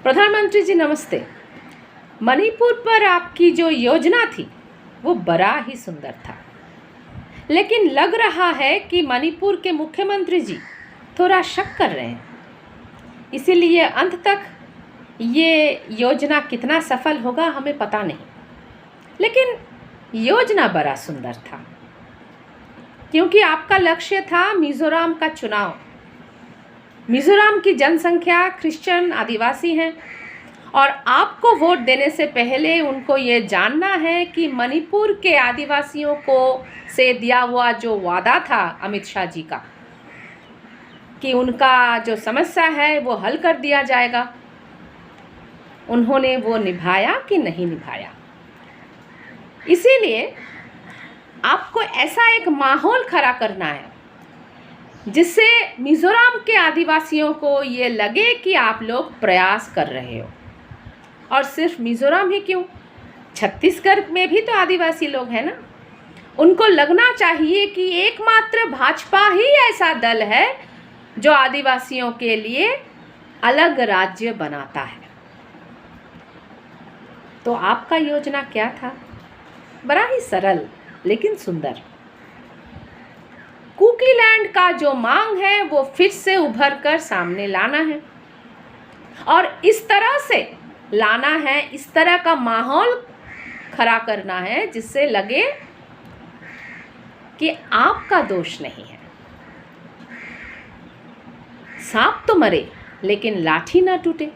प्रधानमंत्री जी नमस्ते। मणिपुर पर आपकी जो योजना थी वो बड़ा ही सुंदर था, लेकिन लग रहा है कि मणिपुर के मुख्यमंत्री जी थोड़ा शक कर रहे हैं। इसीलिए अंत तक ये योजना कितना सफल होगा हमें पता नहीं, लेकिन योजना बड़ा सुंदर था क्योंकि आपका लक्ष्य था मिज़ोरम का चुनाव। मिज़ोरम की जनसंख्या क्रिश्चियन आदिवासी हैं और आपको वोट देने से पहले उनको ये जानना है कि मणिपुर के आदिवासियों को से दिया हुआ जो वादा था अमित शाह जी का कि उनका जो समस्या है वो हल कर दिया जाएगा, उन्होंने वो निभाया कि नहीं निभाया। इसीलिए आपको ऐसा एक माहौल खड़ा करना है जिससे मिज़ोरम के आदिवासियों को ये लगे कि आप लोग प्रयास कर रहे हो। और सिर्फ मिज़ोरम ही क्यों, छत्तीसगढ़ में भी तो आदिवासी लोग हैं ना। उनको लगना चाहिए कि एकमात्र भाजपा ही ऐसा दल है जो आदिवासियों के लिए अलग राज्य बनाता है। तो आपका योजना क्या था? बड़ा ही सरल लेकिन सुंदर। कुकी लैंड का जो मांग है वो फिर से उभर कर सामने लाना है और इस तरह से लाना है, इस तरह का माहौल खड़ा करना है जिससे लगे कि आपका दोष नहीं है। सांप तो मरे लेकिन लाठी ना टूटे,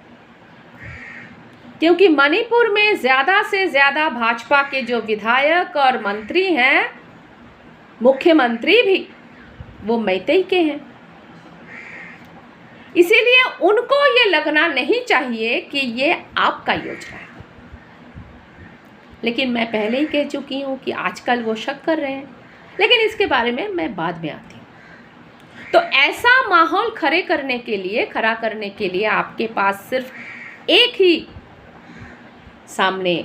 क्योंकि मणिपुर में ज़्यादा से ज़्यादा भाजपा के जो विधायक और मंत्री हैं, मुख्यमंत्री भी वो मैतेई के हैं। इसीलिए उनको ये लगना नहीं चाहिए कि ये आपका योजना है। लेकिन मैं पहले ही कह चुकी हूँ कि आजकल वो शक कर रहे हैं, लेकिन इसके बारे में मैं बाद में आती हूँ। तो ऐसा माहौल खड़ा करने के लिए आपके पास सिर्फ एक ही सामने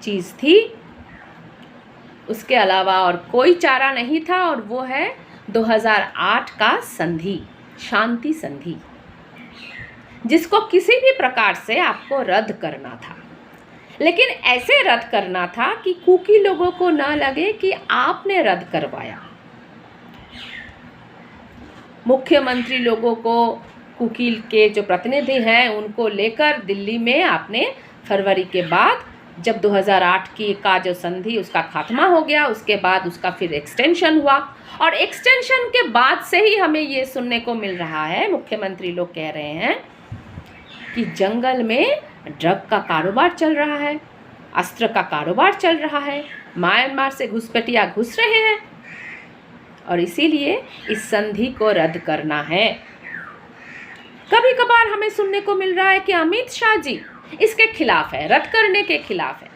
चीज़ थी, उसके अलावा और कोई चारा नहीं था, और वो है 2008 का संधि, शांति संधि, जिसको किसी भी प्रकार से आपको रद्द करना था। लेकिन ऐसे रद्द करना था कि कुकी लोगों को ना लगे कि आपने रद्द करवाया। मुख्यमंत्री लोगों को, कुकी के जो प्रतिनिधि हैं उनको लेकर दिल्ली में आपने फरवरी के बाद, जब 2008 का जो संधि उसका खात्मा हो गया, उसके बाद उसका फिर एक्सटेंशन हुआ, और एक्सटेंशन के बाद से ही हमें ये सुनने को मिल रहा है, मुख्यमंत्री लोग कह रहे हैं कि जंगल में ड्रग का कारोबार चल रहा है, अस्त्र का कारोबार चल रहा है, म्यांमार से घुसपैठिया घुस रहे हैं, और इसीलिए इस संधि को रद्द करना है। कभी कभार हमें सुनने को मिल रहा है कि अमित शाह जी इसके खिलाफ है, रद्द करने के खिलाफ है।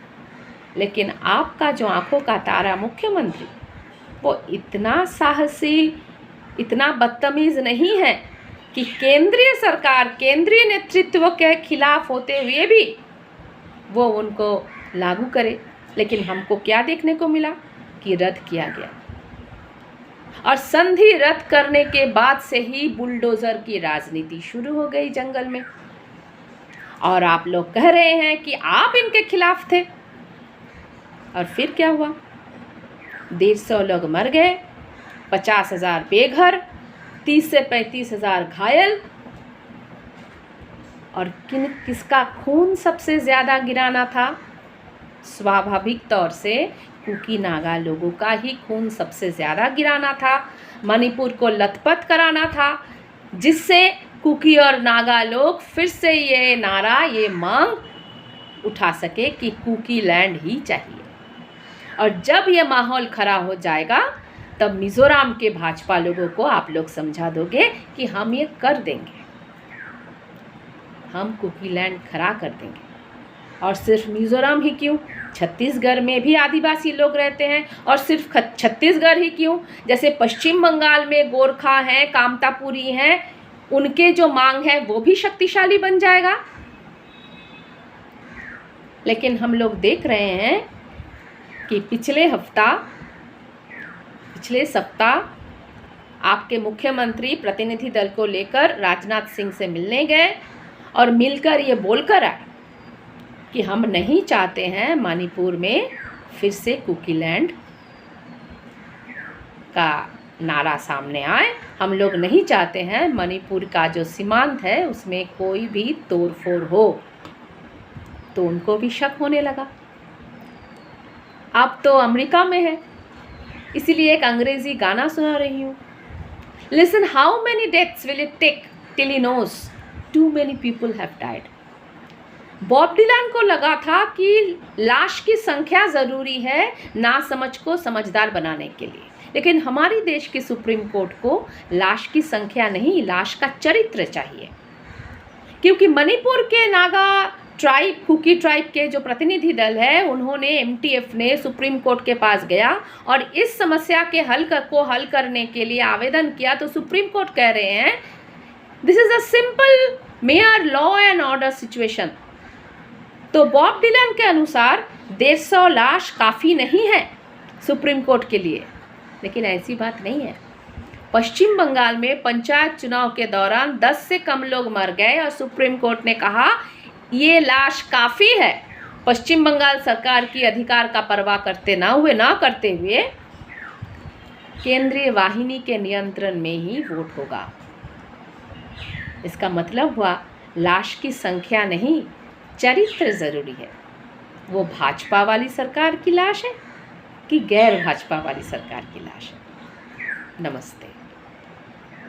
लेकिन आपका जो आंखों का तारा मुख्यमंत्री, वो इतना साहसी, इतना बदतमीज नहीं है कि केंद्रीय सरकार, केंद्रीय नेतृत्व के खिलाफ होते हुए भी वो उनको लागू करे। लेकिन हमको क्या देखने को मिला कि रद्द किया गया, और संधि रद्द करने के बाद से ही बुलडोजर की राजनीति शुरू हो गई जंगल में। और आप लोग कह रहे हैं कि आप इनके खिलाफ थे, और फिर क्या हुआ? 150 लोग मर गए, 50,000 बेघर, 30 से 35,000 घायल, और किसका खून सबसे ज़्यादा गिराना था? स्वाभाविक तौर से कुकी नागा लोगों का ही खून सबसे ज़्यादा गिराना था, मणिपुर को लथपथ कराना था, जिससे कुकी और नागा लोग फिर से ये नारा, ये मांग उठा सके कि कुकी लैंड ही चाहिए। और जब ये माहौल खड़ा हो जाएगा तब मिज़ोरम के भाजपा लोगों को आप लोग समझा दोगे कि हम ये कर देंगे, हम कुकी लैंड खड़ा कर देंगे। और सिर्फ मिज़ोरम ही क्यों, छत्तीसगढ़ में भी आदिवासी लोग रहते हैं, और सिर्फ छत्तीसगढ़ ही क्यों, जैसे पश्चिम बंगाल में गोरखा हैं, कामतापुरी हैं, उनके जो मांग है वो भी शक्तिशाली बन जाएगा। लेकिन हम लोग देख रहे हैं कि पिछले सप्ताह आपके मुख्यमंत्री प्रतिनिधि दल को लेकर राजनाथ सिंह से मिलने गए, और मिलकर ये बोलकर आए कि हम नहीं चाहते हैं मणिपुर में फिर से कुकीलैंड का नारा सामने आए। हम लोग नहीं चाहते हैं मणिपुर का जो सीमांत है उसमें कोई भी तोड़फोड़ हो। तो उनको भी शक होने लगा। अब तो अमेरिका में है, इसीलिए एक अंग्रेजी गाना सुना रही हूँ। Listen how many deaths will it take till he knows too many people have died. Bob Dylan को लगा था कि लाश की संख्या ज़रूरी है ना समझ को समझदार बनाने के लिए, लेकिन हमारी देश की सुप्रीम कोर्ट को लाश की संख्या नहीं, लाश का चरित्र चाहिए। क्योंकि मणिपुर के नागा ट्राइब, कुकी ट्राइब के जो प्रतिनिधि दल है, उन्होंने एमटीएफ ने सुप्रीम कोर्ट के पास गया और इस समस्या के हल करने के लिए आवेदन किया। तो सुप्रीम कोर्ट कह रहे हैं this is a simple mayor law and order situation. तो बॉब डिलान के अनुसार 150 लाश काफ़ी नहीं है सुप्रीम कोर्ट के लिए, लेकिन ऐसी बात नहीं है। पश्चिम बंगाल में पंचायत चुनाव के दौरान 10 से कम लोग मर गए और सुप्रीम कोर्ट ने कहा ये लाश काफ़ी है। पश्चिम बंगाल सरकार की अधिकार का परवाह करते हुए केंद्रीय वाहिनी के नियंत्रण में ही वोट होगा। इसका मतलब हुआ लाश की संख्या नहीं, चरित्र ज़रूरी है। वो भाजपा वाली सरकार की लाश है कि गैर भाजपा वाली सरकार की लाश है। नमस्ते।